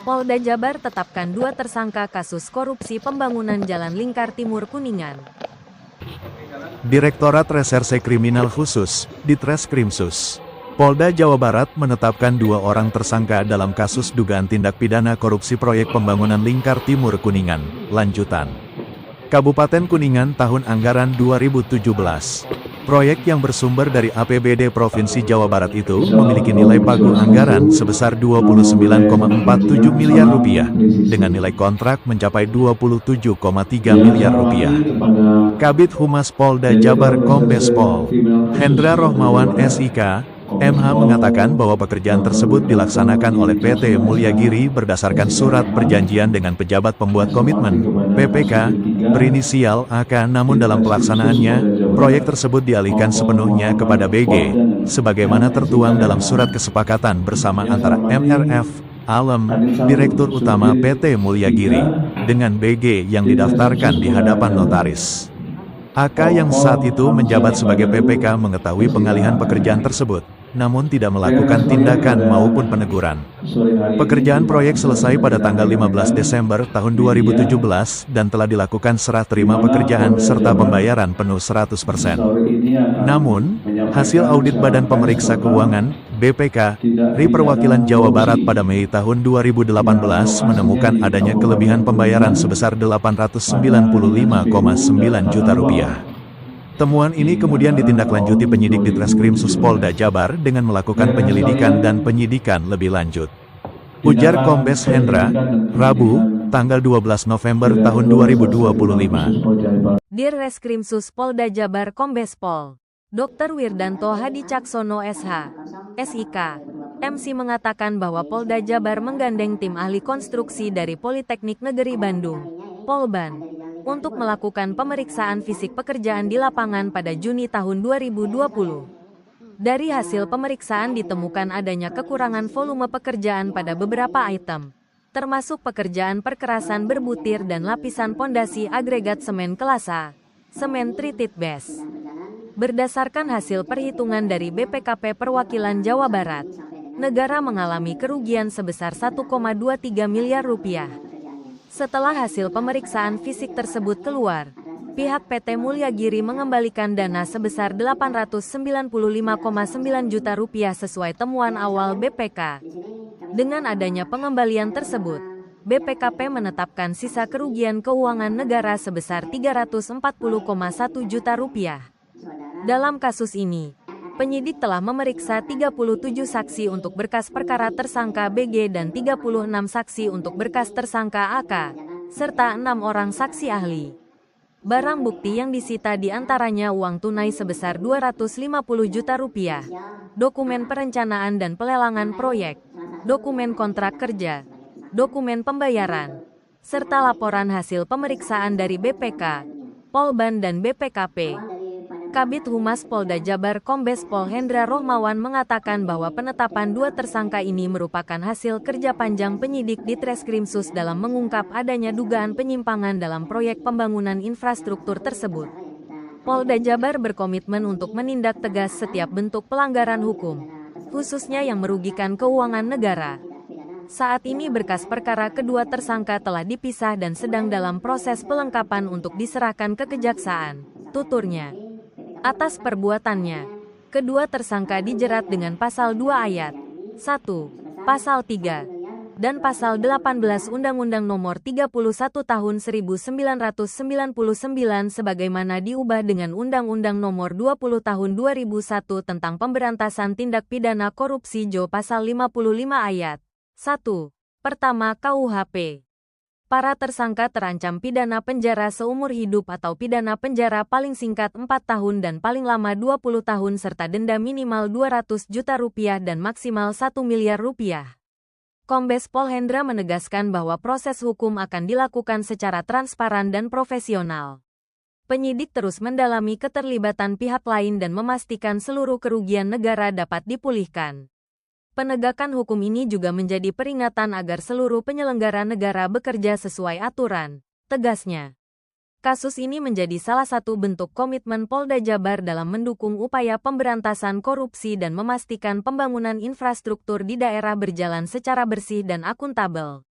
Polda Jabar tetapkan 2 tersangka kasus korupsi pembangunan Jalan Lingkar Timur Kuningan. Direktorat Reserse Kriminal Khusus, Ditreskrimsus, Polda Jawa Barat menetapkan 2 orang tersangka dalam kasus dugaan tindak pidana korupsi proyek pembangunan Lingkar Timur Kuningan, lanjutan. Kabupaten Kuningan tahun anggaran 2017. Proyek yang bersumber dari APBD Provinsi Jawa Barat itu memiliki nilai pagu anggaran sebesar 29,47 miliar rupiah, dengan nilai kontrak mencapai 27,3 miliar rupiah. Kabid Humas Polda Jabar Kombes Pol Hendra Rohmawan SIK, MH mengatakan bahwa pekerjaan tersebut dilaksanakan oleh PT Mulyagiri berdasarkan surat perjanjian dengan pejabat pembuat komitmen, PPK, berinisial AK, namun dalam pelaksanaannya, proyek tersebut dialihkan sepenuhnya kepada BG, sebagaimana tertuang dalam surat kesepakatan bersama antara MRF, Alem, Direktur Utama PT Mulyagiri, dengan BG yang didaftarkan di hadapan notaris. AK yang saat itu menjabat sebagai PPK mengetahui pengalihan pekerjaan tersebut, namun tidak melakukan tindakan maupun peneguran. Pekerjaan proyek selesai pada tanggal 15 Desember tahun 2017 dan telah dilakukan serah terima pekerjaan serta pembayaran penuh 100%. Namun, hasil audit Badan Pemeriksa Keuangan, BPK, RI Perwakilan Jawa Barat pada Mei tahun 2018 menemukan adanya kelebihan pembayaran sebesar 895,9 juta rupiah. Temuan ini kemudian ditindaklanjuti penyidik Ditreskrimsus Polda Jabar dengan melakukan penyelidikan dan penyidikan lebih lanjut. Ujar Kombes Hendra, Rabu, tanggal 12 November tahun 2025. Dirreskrimsus Polda Jabar Kombes Pol Dr. Wirdanto Hadi Caksono SH, SIK, MC mengatakan bahwa Polda Jabar menggandeng tim ahli konstruksi dari Politeknik Negeri Bandung, Polban, untuk melakukan pemeriksaan fisik pekerjaan di lapangan pada Juni tahun 2020. Dari hasil pemeriksaan ditemukan adanya kekurangan volume pekerjaan pada beberapa item, termasuk pekerjaan perkerasan berbutir dan lapisan pondasi agregat semen kelas A, semen treated base. Berdasarkan hasil perhitungan dari BPKP Perwakilan Jawa Barat, negara mengalami kerugian sebesar 1,23 miliar rupiah. Setelah hasil pemeriksaan fisik tersebut keluar, pihak PT Mulyagiri mengembalikan dana sebesar 895,9 juta rupiah sesuai temuan awal BPK. Dengan adanya pengembalian tersebut, BPKP menetapkan sisa kerugian keuangan negara sebesar 340,1 juta rupiah. Dalam kasus ini, penyidik telah memeriksa 37 saksi untuk berkas perkara tersangka BG dan 36 saksi untuk berkas tersangka AK, serta 6 orang saksi ahli. Barang bukti yang disita diantaranya uang tunai sebesar 250 juta rupiah, dokumen perencanaan dan pelelangan proyek, dokumen kontrak kerja, dokumen pembayaran, serta laporan hasil pemeriksaan dari BPK, Polban dan BPKP. Kabid Humas Polda Jabar Kombes Pol Hendra Rohmawan mengatakan bahwa penetapan 2 tersangka ini merupakan hasil kerja panjang penyidik Ditreskrimsus dalam mengungkap adanya dugaan penyimpangan dalam proyek pembangunan infrastruktur tersebut. Polda Jabar berkomitmen untuk menindak tegas setiap bentuk pelanggaran hukum, khususnya yang merugikan keuangan negara. Saat ini berkas perkara kedua tersangka telah dipisah dan sedang dalam proses pelengkapan untuk diserahkan ke kejaksaan, tuturnya. Atas perbuatannya, kedua tersangka dijerat dengan pasal 2 ayat 1, pasal 3, dan pasal 18 Undang-Undang Nomor 31 Tahun 1999 sebagaimana diubah dengan Undang-Undang Nomor 20 Tahun 2001 tentang Pemberantasan Tindak Pidana Korupsi JO Pasal 55 ayat 1, pertama KUHP. Para tersangka terancam pidana penjara seumur hidup atau pidana penjara paling singkat 4 tahun dan paling lama 20 tahun serta denda minimal 200 juta rupiah dan maksimal 1 miliar rupiah. Kombes Pol Hendra menegaskan bahwa proses hukum akan dilakukan secara transparan dan profesional. Penyidik terus mendalami keterlibatan pihak lain dan memastikan seluruh kerugian negara dapat dipulihkan. Penegakan hukum ini juga menjadi peringatan agar seluruh penyelenggara negara bekerja sesuai aturan, tegasnya. Kasus ini menjadi salah satu bentuk komitmen Polda Jabar dalam mendukung upaya pemberantasan korupsi dan memastikan pembangunan infrastruktur di daerah berjalan secara bersih dan akuntabel.